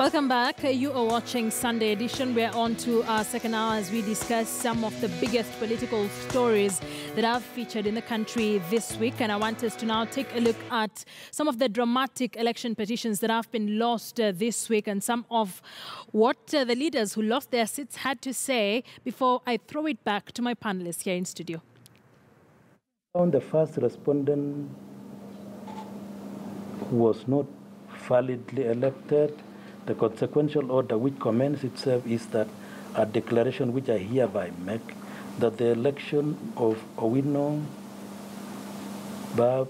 Welcome back. You are watching Sunday Edition. We're on to our second hour as we discuss some of the biggest political stories that have featured in the country this week. And I want us to now take a look at some of the dramatic election petitions that have been lost this week and some of what the leaders who lost their seats had to say before I throw it back to my panelists here in studio. The first respondent was not validly elected. The consequential order which commends itself is that a declaration which I hereby make that the election of Owino Paul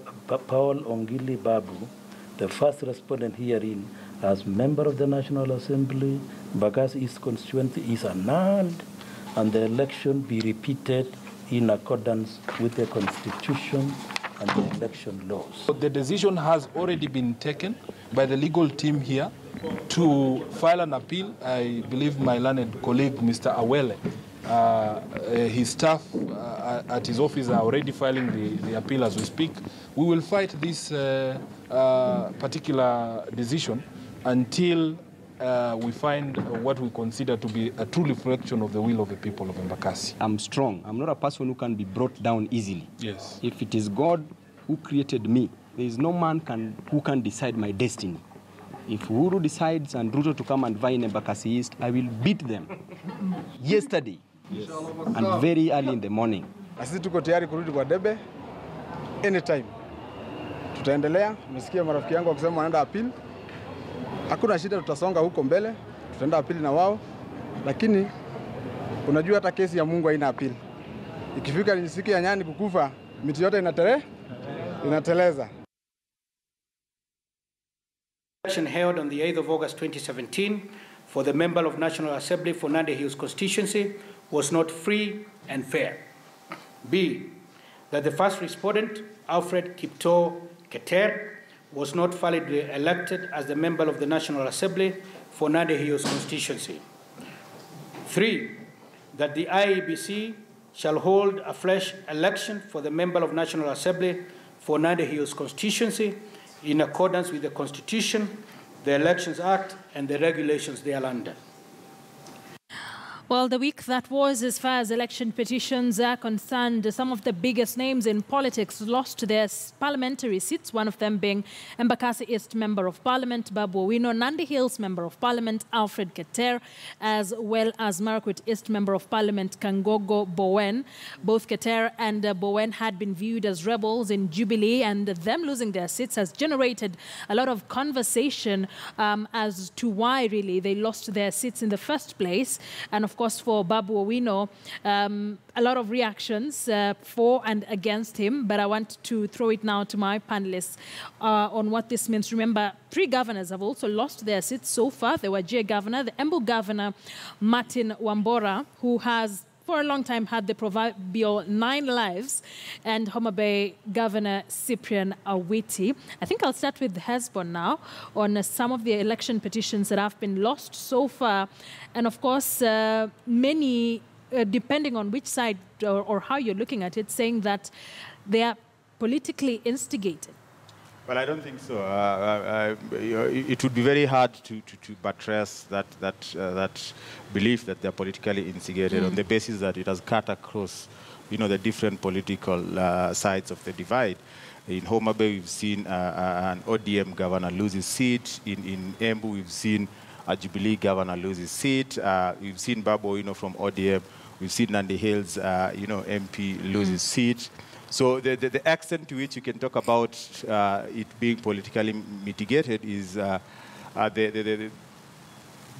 Ongili Babu, the first respondent herein, as member of the National Assembly, Bagas East constituency, is annulled and the election be repeated in accordance with the Constitution and the election laws. The decision has already been taken by the legal team here to file an appeal. I believe my learned colleague, Mr. Awele, his staff at his office are already filing the appeal as we speak. We will fight this particular decision until we find what we consider to be a true reflection of the will of the people of Embakasi. I'm strong. I'm not a person who can be brought down easily. Yes. If it is God who created me, there is no man who can decide my destiny. If Uhuru decides and Ruto to come and vie in Embakasi East, I will beat them. Yesterday, yes. And very early in the morning. Sisi tuko tayari kurudi kwa debe anytime. Tutaendelea. Nimesikia marafiki yangu wakisema wanaenda appeal. Hakuna shida, tutasonga huko mbele. Tutaenda appeal na wao. Lakini unajua hata kesi ya Mungu haina appeal. Ikifika ni siku ya nyani kukufa, miti yote inateleza. Election held on the 8th of August 2017 for the member of National Assembly for Nandi Hills constituency was not free and fair. B, that the first respondent, Alfred Kipto Keter, was not validly elected as the member of the National Assembly for Nandi Hills constituency. 3, that the IEBC shall hold a fresh election for the member of National Assembly for Nandi Hills constituency in accordance with the Constitution, the Elections Act, and the regulations thereunder. Well, the week that was, as far as election petitions are concerned, some of the biggest names in politics lost their parliamentary seats, one of them being Embakasi East Member of Parliament, Babu Owino, Nandi Hills Member of Parliament, Alfred Keter, as well as Marakwet East Member of Parliament, Kangogo Bowen. Both Keter and Bowen had been viewed as rebels in Jubilee, and them losing their seats has generated a lot of conversation as to why, really, they lost their seats in the first place. And, of course, for Babu Owino, a lot of reactions for and against him, but I want to throw it now to my panelists on what this means. Remember, 3 governors have also lost their seats so far. They were J Governor, the Embu Governor, Martin Wambora, who has for a long time had the proverbial 9 lives, and Homa Bay Governor Cyprian Awiti. I think I'll start with Hesbon now on some of the election petitions that have been lost so far. And of course, many, depending on which side or how you're looking at it, saying that they are politically instigated. Well, I don't think so. It would be very hard to buttress that belief that they're politically instigated on the basis that it has cut across, the different political sides of the divide. In Homa Bay, we've seen an ODM governor lose his seat. In Embu, we've seen a Jubilee governor lose his seat. We've seen Babu Owino from ODM. We've seen Nandi Hills, MP lose his seat. So the extent to which you can talk about it being politically mitigated is the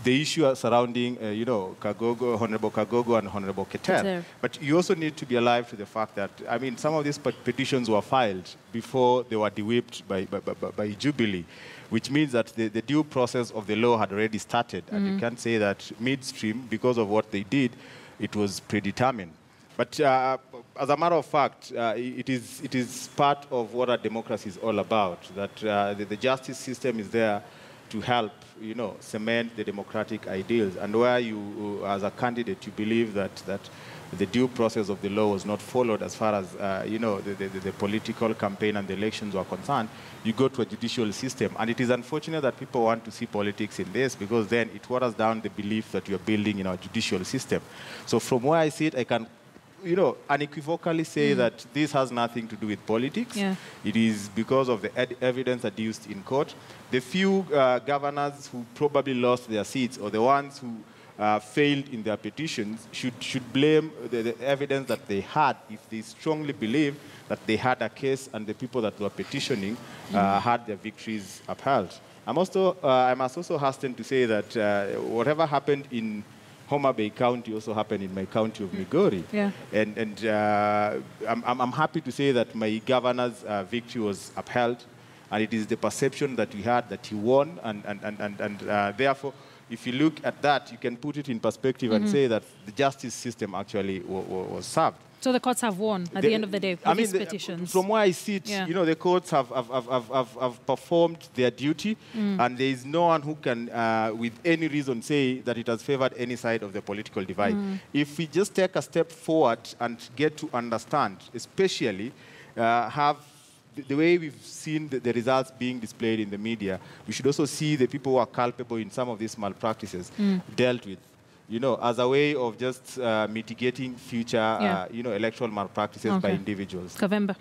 issue surrounding, Honorable Kagogo and Honorable Keter. But you also need to be alive to the fact that, some of these petitions were filed before they were de-whipped by Jubilee, which means that the due process of the law had already started. And you can't say that midstream, because of what they did, it was predetermined. But as a matter of fact, it is part of what our democracy is all about, that the justice system is there to help, cement the democratic ideals. And where you, as a candidate, you believe that the due process of the law was not followed as far as the political campaign and the elections were concerned, you go to a judicial system. And it is unfortunate that people want to see politics in this, because then it waters down the belief that you're building in our judicial system. So from where I sit, I can unequivocally say that this has nothing to do with politics. Yeah. It is because of the evidence adduced in court. The few governors who probably lost their seats, or the ones who failed in their petitions, should blame the evidence that they had if they strongly believe that they had a case and the people that were petitioning had their victories upheld. I must also hasten to say that whatever happened in Homa Bay County also happened in my county of Migori. Yeah. And I'm happy to say that my governor's victory was upheld, and it is the perception that we had that he won, and therefore, if you look at that, you can put it in perspective and say that the justice system actually was served. So the courts have won at the end of the day with these petitions. From where I sit, the courts have performed their duty, and there is no one who can, with any reason, say that it has favored any side of the political divide. If we just take a step forward and get to understand, especially have the way we've seen the results being displayed in the media, we should also see the people who are culpable in some of these malpractices dealt with, as a way of just mitigating future, electoral malpractices by individuals. Kavemba.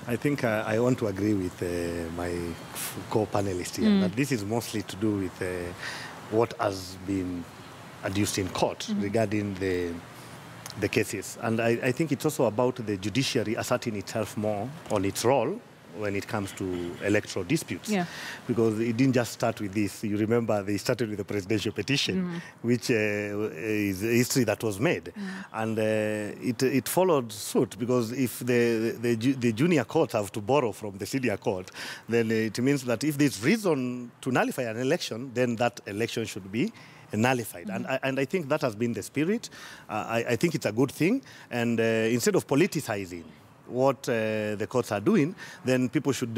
I think I want to agree with my co-panelist here, that this is mostly to do with what has been adduced in court regarding the cases. And I think it's also about the judiciary asserting itself more on its role when it comes to electoral disputes. Yeah. Because it didn't just start with this. You remember they started with the presidential petition, which is a history that was made. And it followed suit, because if the junior courts have to borrow from the senior court, then it means that if there's reason to nullify an election, then that election should be nullified. And I think that has been the spirit. I think it's a good thing. And instead of politicizing what the courts are doing, then people should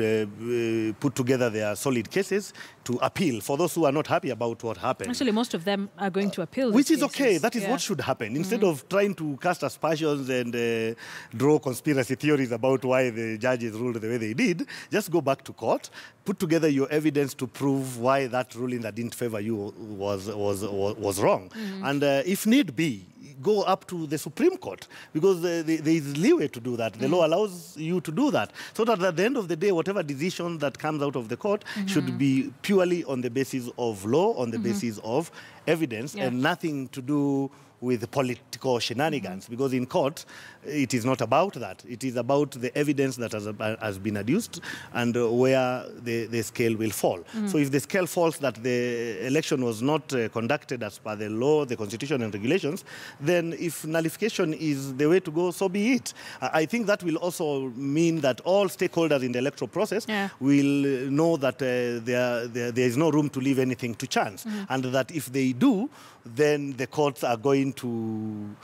put together their solid cases to appeal for those who are not happy about what happened. Actually, most of them are going to appeal. Which is okay. That is what should happen. Instead of trying to cast aspersions and draw conspiracy theories about why the judges ruled the way they did, just go back to court, put together your evidence to prove why that ruling that didn't favor you was wrong. And if need be, go up to the Supreme Court, because there is leeway to do that. The law allows you to do that, so that at the end of the day, whatever decision that comes out of the court should be purely on the basis of law, on the basis of evidence, and nothing to do with political shenanigans, because in court, it is not about that. It is about the evidence that has been adduced and where the scale will fall. So if the scale falls that the election was not conducted as per the law, the constitution and regulations, then if nullification is the way to go, so be it. I think that will also mean that all stakeholders in the electoral process will know that there is no room to leave anything to chance, and that if they do, then the courts are going to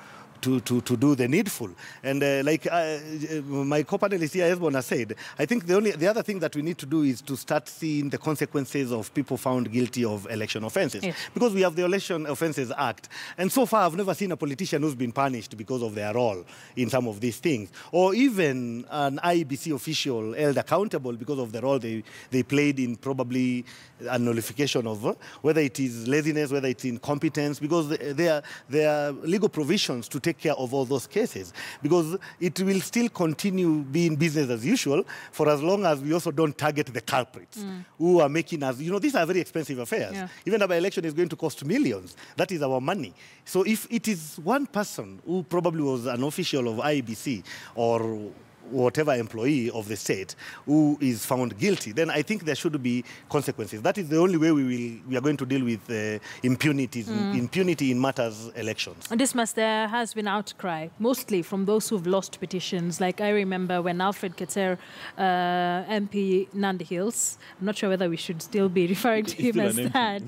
do the needful. And like my co-panelist here, Esbon, said, I think the other thing that we need to do is to start seeing the consequences of people found guilty of election offences. Yes. Because we have the Election Offences Act. And so far, I've never seen a politician who's been punished because of their role in some of these things. Or even an IEBC official held accountable because of the role they played in probably a nullification of whether it is laziness, whether it's incompetence, because there are legal provisions to take care of all those cases, because it will still continue being business as usual for as long as we also don't target the culprits who are making us, these are very expensive affairs. Yeah. Even a by-election is going to cost millions. That is our money. So if it is one person who probably was an official of IEBC or whatever employee of the state who is found guilty, then I think there should be consequences. That is the only way we are going to deal with impunity in matters elections. And there has been outcry, mostly from those who've lost petitions. Like I remember when Alfred Keter, MP Nandi Hills, I'm not sure whether we should still be referring to him as that,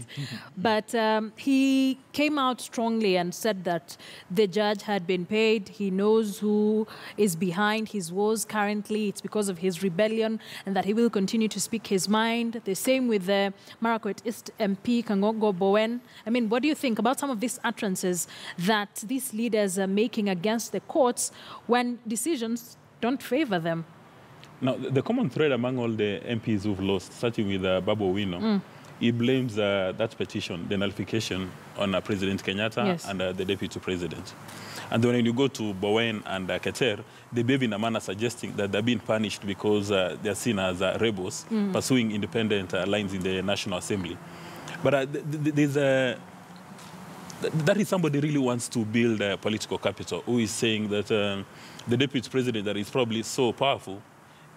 but he came out strongly and said that the judge had been paid. He knows who is behind his words. knows currently it's because of his rebellion and that he will continue to speak his mind. The same with the Marakwet East MP, Kangogo Bowen. I mean, what do you think about some of these utterances that these leaders are making against the courts when decisions don't favor them? Now, the common thread among all the MPs who've lost, starting with Babu Owino, he blames that petition, the nullification, on President Kenyatta and the Deputy President. And then when you go to Bowen and Keter, they behave in a manner suggesting that they're being punished because they're seen as rebels pursuing independent lines in the National Assembly. But that is somebody really wants to build political capital, who is saying that the Deputy President that is probably so powerful,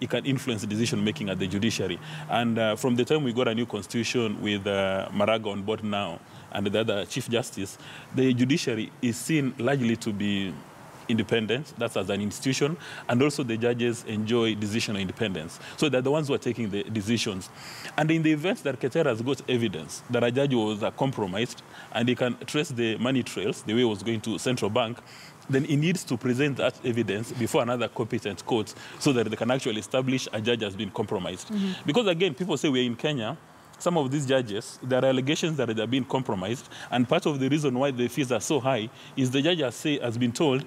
he can influence decision-making at the judiciary. And from the time we got a new constitution with Maraga on board now and the other Chief Justice, the judiciary is seen largely to be independent, that's as an institution, and also the judges enjoy decisional independence. So they're the ones who are taking the decisions. And in the event that Keter has got evidence that a judge was compromised and he can trace the money trails, the way it was going to central bank, then he needs to present that evidence before another competent court so that they can actually establish a judge has been compromised. Because again, people say we're in Kenya, some of these judges, there are allegations that they're being compromised, and part of the reason why the fees are so high is the judge has been told,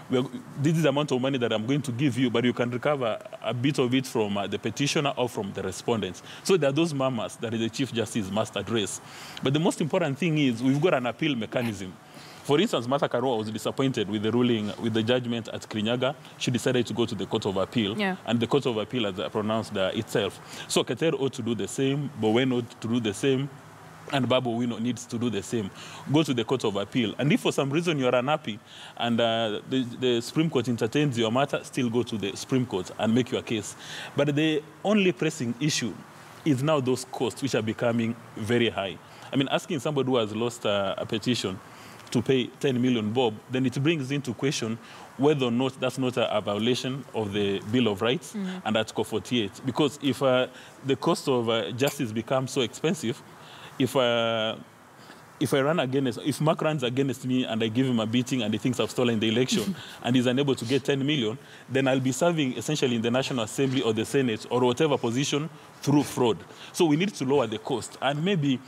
well, this is the amount of money that I'm going to give you, but you can recover a bit of it from the petitioner or from the respondents. So there are those murmurs that the Chief Justice must address. But the most important thing is we've got an appeal mechanism. For instance, Martha Karua was disappointed with the ruling, with the judgment at Kirinyaga. She decided to go to the Court of Appeal, and the Court of Appeal has pronounced itself. So Keter ought to do the same, Bowen ought to do the same, and Babu Owino needs to do the same. Go to the Court of Appeal. And if for some reason you're unhappy and the Supreme Court entertains your matter, still go to the Supreme Court and make your case. But the only pressing issue is now those costs, which are becoming very high. I mean, asking somebody who has lost a petition to pay 10 million bob, then it brings into question whether or not that's not a violation of the Bill of Rights and Article 48. Because if the cost of justice becomes so expensive, if Mark runs against me and I give him a beating and he thinks I've stolen the election and he's unable to get 10 million, then I'll be serving essentially in the National Assembly or the Senate or whatever position through fraud. So we need to lower the cost. And maybe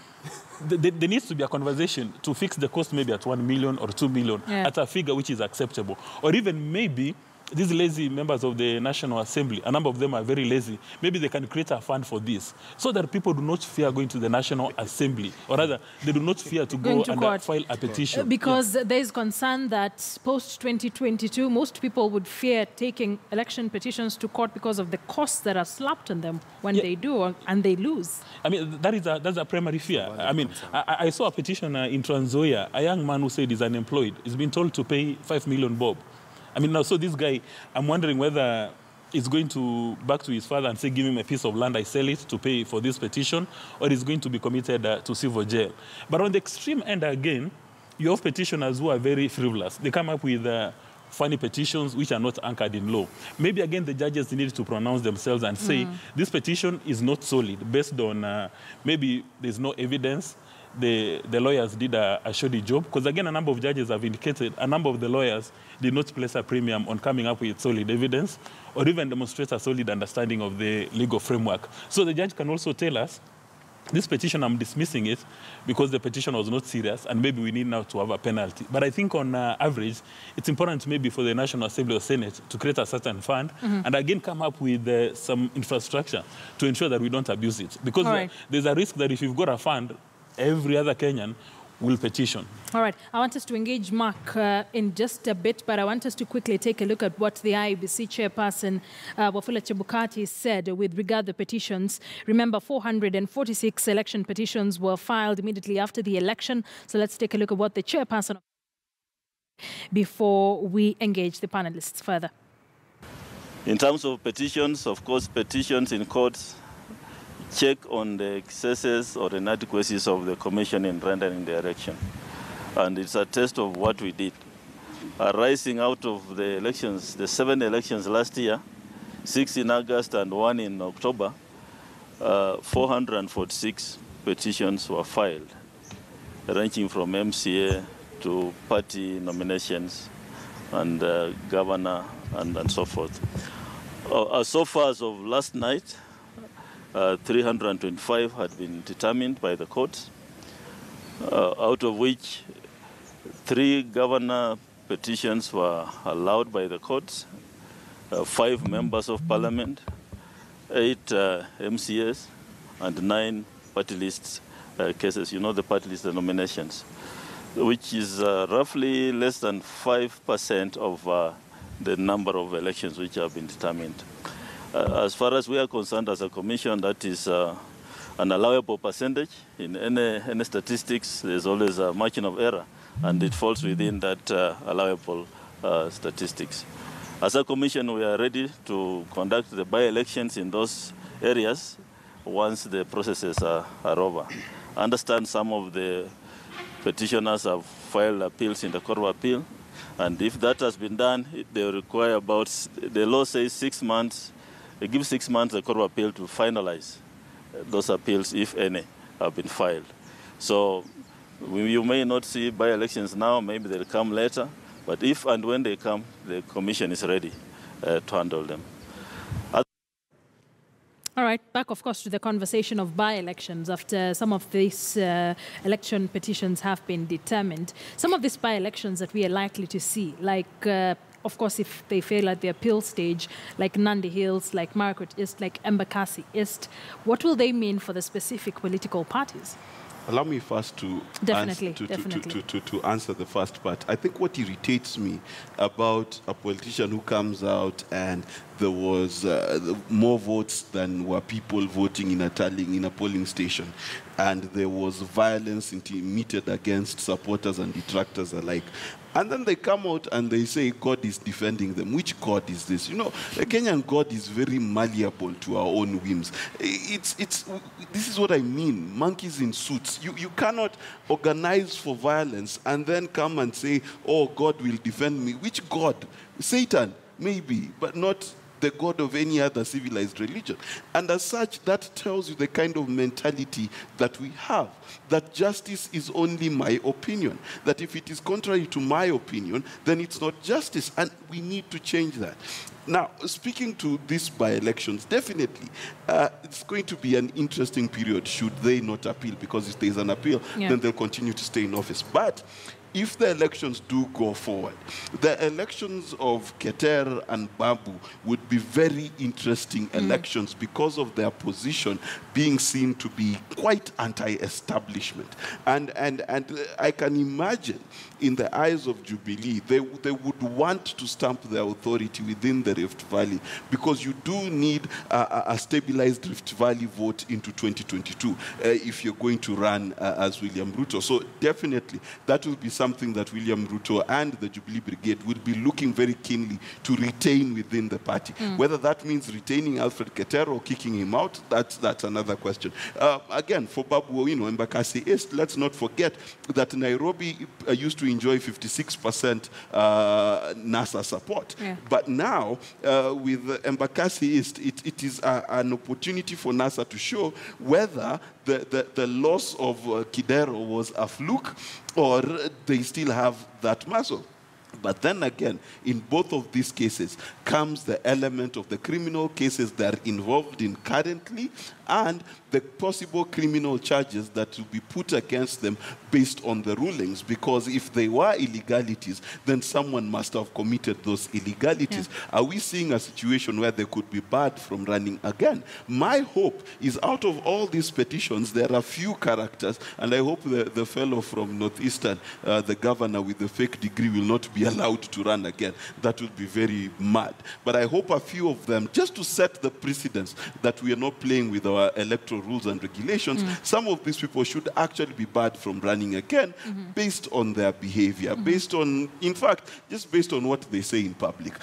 there needs to be a conversation to fix the cost maybe at 1 million or 2 million at a figure which is acceptable. Or even maybe these lazy members of the National Assembly, a number of them are very lazy, maybe they can create a fund for this so that people do not fear going to the National Assembly, or rather, they do not fear to go and file a petition. Because there is concern that post-2022, most people would fear taking election petitions to court because of the costs that are slapped on them when they do and they lose. I mean, that's a primary fear. I mean, I saw a petition in Trans Nzoia, a young man who said he's unemployed. He's been told to pay 5 million bob. I mean, now, so this guy, I'm wondering whether he's going to back to his father and say, give him a piece of land, I sell it to pay for this petition, or he's going to be committed to civil jail. But on the extreme end, again, you have petitioners who are very frivolous. They come up with funny petitions which are not anchored in law. Maybe, again, the judges need to pronounce themselves and say, this petition is not solid, based on maybe there's no evidence, the lawyers did a shoddy job. Because, again, a number of judges have indicated a number of the lawyers did not place a premium on coming up with solid evidence or even demonstrate a solid understanding of the legal framework. So the judge can also tell us, this petition, I'm dismissing it because the petition was not serious and maybe we need now to have a penalty. But I think on average, it's important maybe for the National Assembly or Senate to create a certain fund and again come up with some infrastructure to ensure that we don't abuse it. Because there's a risk that if you've got a fund, every other Kenyan will petition. All right. I want us to engage Mark in just a bit, but I want us to quickly take a look at what the IEBC chairperson, Wafula Chebukati, said with regard to petitions. Remember, 446 election petitions were filed immediately after the election. So let's take a look at what the chairperson before we engage the panelists further. In terms of petitions, of course, petitions in courts check on the excesses or inadequacies of the commission in rendering the election. And it's a test of what we did. Arising out of the elections, the 7 elections last year, 6 in August and 1 in October, 446 petitions were filed, ranging from MCA to party nominations and governor and so forth. So far as of last night, 325 had been determined by the court, out of which 3 governor petitions were allowed by the courts, 5 members of parliament, 8 MCS, and 9 party list cases. You know the party list nominations, which is roughly less than 5% of the number of elections which have been determined. As far as we are concerned as a commission, that is an allowable percentage. In any statistics, there's always a margin of error, and it falls within that allowable statistics. As a commission, we are ready to conduct the by-elections in those areas once the processes are over. I understand some of the petitioners have filed appeals in the Court of Appeal, and if that has been done, they require about, the law says 6 months, it gives 6 months the Court of Appeal to finalize those appeals, if any, have been filed. So you may not see by-elections now, maybe they'll come later, but if and when they come, the Commission is ready to handle them. All right, back, of course, to the conversation of by-elections after some of these election petitions have been determined. Some of these by-elections that we are likely to see, like, of course, if they fail at the appeal stage, like Nandi Hills, like Margaret East, like Embakasi East, what will they mean for the specific political parties? Allow me first to answer the first part. I think what irritates me about a politician who comes out and there was more votes than were people voting in a polling station, and there was violence meted against supporters and detractors alike. And then they come out and they say God is defending them. Which God is this? You know, the Kenyan God is very malleable to our own whims. This is what I mean, monkeys in suits. You cannot organize for violence and then come and say, oh, God will defend me. Which God? Satan, maybe, but not the God of any other civilized religion. And as such, that tells you the kind of mentality that we have, that justice is only my opinion, that if it is contrary to my opinion, then it's not justice, and we need to change that. Now, speaking to these by-elections, definitely, it's going to be an interesting period should they not appeal, because if there's an appeal, then they'll continue to stay in office. But if the elections do go forward, the elections of Keter and Babu would be very interesting elections because of their position being seen to be quite anti-establishment. And I can imagine in the eyes of Jubilee, they would want to stamp their authority within the Rift Valley, because you do need a stabilized Rift Valley vote into 2022 if you're going to run as William Ruto. So definitely that will be something that William Ruto and the Jubilee Brigade would be looking very keenly to retain within the party. Whether that means retaining Alfred Keter or kicking him out, that's another question. Again, for Babu Owino and Embakasi East, let's not forget that Nairobi used to enjoy 56% NASA support. But now, with Embakasi East, it is an opportunity for NASA to show whether the loss of Kidero was a fluke or they still have that muscle. But then again, in both of these cases comes the element of the criminal cases they're involved in currently and the possible criminal charges that will be put against them based on the rulings. Because if they were illegalities, then someone must have committed those illegalities. Are we seeing a situation where they could be barred from running again? My hope is out of all these petitions, there are few characters, and I hope the fellow from Northeastern, the governor with the fake degree, will not be allowed to run again. That would be very mad. But I hope a few of them, just to set the precedence that we are not playing with our electoral rules and regulations, some of these people should actually be barred from running again based on their behavior, based on, in fact, just based on what they say in public.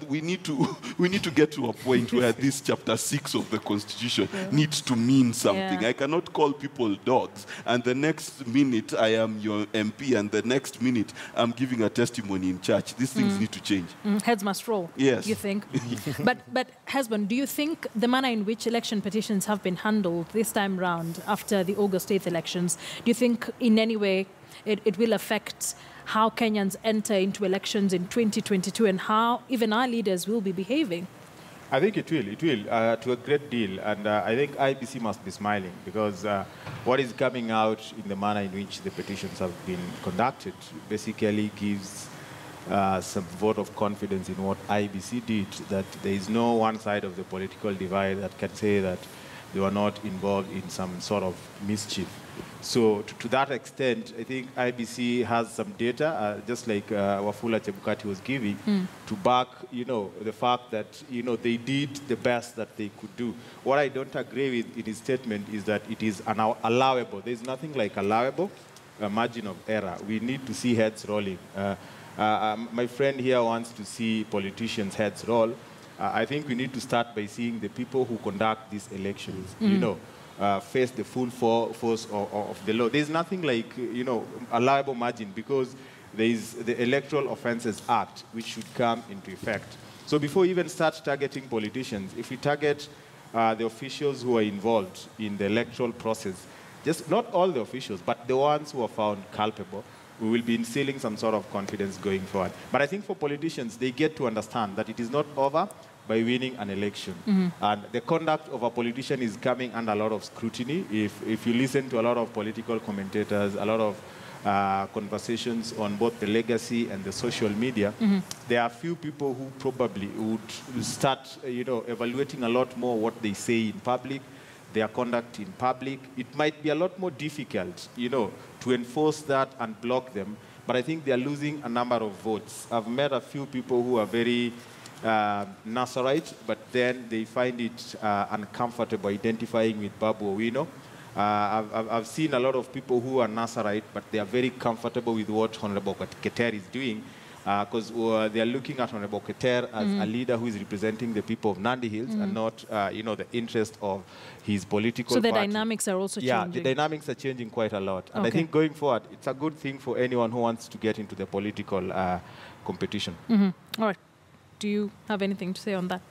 We need to get to a point where this chapter 6 of the Constitution needs to mean something. I cannot call people dogs, and the next minute I am your MP, and the next minute I'm giving a testimony in church. These things need to change. Heads must roll, yes. You think? But husband, do you think the manner in which election petitions have been handled this time round after the August 8th elections, do you think in any way it will affect how Kenyans enter into elections in 2022 and how even our leaders will be behaving? I think it will to a great deal. And I think IBC must be smiling because what is coming out in the manner in which the petitions have been conducted basically gives some vote of confidence in what IBC did, that there is no one side of the political divide that can say that they were not involved in some sort of mischief. So to that extent, I think IBC has some data, just like Wafula Chebukati was giving, to back, the fact that, they did the best that they could do. What I don't agree with in his statement is that it is allowable. There's nothing like allowable, a margin of error. We need to see heads rolling. My friend here wants to see politicians' heads roll. I think we need to start by seeing the people who conduct these elections, face the full force of the law. There's nothing like, allowable margin because there is the Electoral Offences Act, which should come into effect. So before we even start targeting politicians, if we target the officials who are involved in the electoral process, just not all the officials, but the ones who are found culpable, we will be instilling some sort of confidence going forward. But I think for politicians, they get to understand that it is not over by winning an election. And the conduct of a politician is coming under a lot of scrutiny. If you listen to a lot of political commentators, a lot of conversations on both the legacy and the social media, there are a few people who probably would start evaluating a lot more what they say in public, their conduct in public. It might be a lot more difficult, to enforce that and block them. But I think they are losing a number of votes. I've met a few people who are very Nazarite, but then they find it uncomfortable identifying with Babu Owino. I've seen a lot of people who are Nazarite, but they are very comfortable with what Honorable Keter is doing, because they are looking at Honorable Keter as a leader who is representing the people of Nandi Hills and not, the interest of his political party. So the party. Dynamics are also changing? Yeah, the dynamics are changing quite a lot. And I think going forward, it's a good thing for anyone who wants to get into the political competition. All right. Do you have anything to say on that?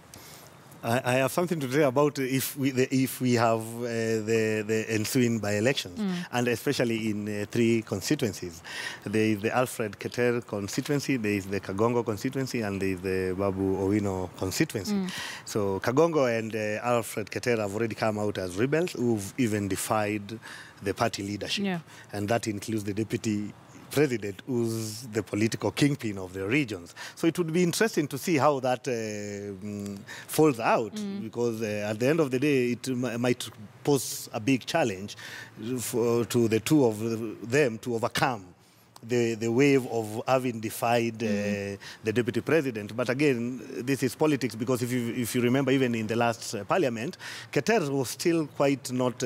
I have something to say about if we have the ensuing by-elections, and especially in 3 constituencies. There is the Alfred Keter constituency, there is the Kagongo constituency, and there is the Babu Owino constituency. So Kagongo and Alfred Keter have already come out as rebels who've even defied the party leadership, and that includes the deputy president, who's the political kingpin of the regions. So it would be interesting to see how that falls out, because at the end of the day, it might pose a big challenge to the two of them to overcome the wave of having defied the deputy president. But again, this is politics, because if you remember, even in the last parliament, Keter was still quite not...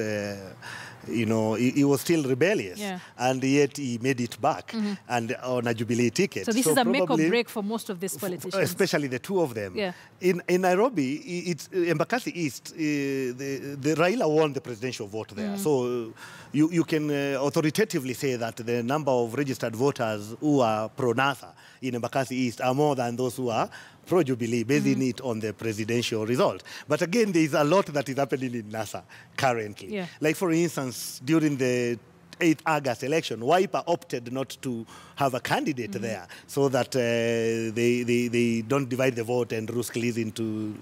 he was still rebellious, and yet he made it back, and on a Jubilee ticket. So this is a make or break for most of these politicians. Especially the two of them. In Nairobi, it's Embakasi East, the Raila won the presidential vote there. So you can authoritatively say that the number of registered voters who are pro-NASA in Embakasi East are more than those who are pro-Jubilee, basing it on the presidential result. But again, there is a lot that is happening in NASA currently. Like, for instance, during the 8th August election, Wiper opted not to have a candidate there, so that they don't divide the vote and Rusklis into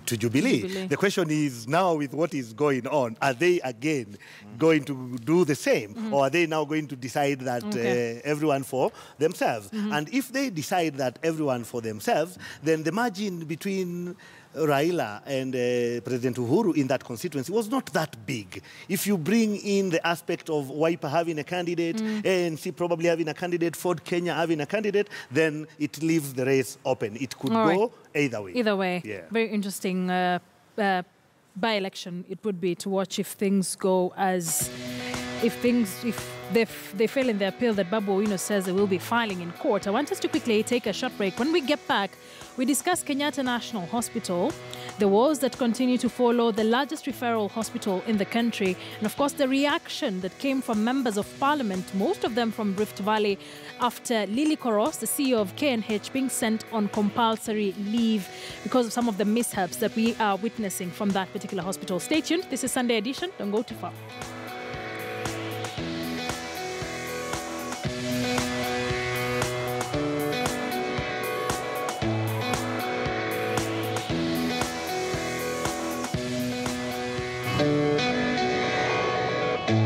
Jubilee. The question is now, with what is going on, are they again going to do the same, or are they now going to decide that everyone for themselves? And if they decide that everyone for themselves, then the margin between Raila and President Uhuru in that constituency was not that big. If you bring in the aspect of Wiper having a candidate, ANC probably having a candidate, Ford Kenya having a candidate, then it leaves the race open. It could go either way. Either way. Very interesting by-election it would be to watch if things go as... If they fail in their appeal that Babu Owino says they will be filing in court. I want us to quickly take a short break. When we get back, we discuss Kenyatta National Hospital, the woes that continue to follow, the largest referral hospital in the country, and of course the reaction that came from members of parliament, most of them from Rift Valley, after Lily Koros, the CEO of KNH, being sent on compulsory leave because of some of the mishaps that we are witnessing from that particular hospital. Stay tuned. This is Sunday Edition. Don't go too far.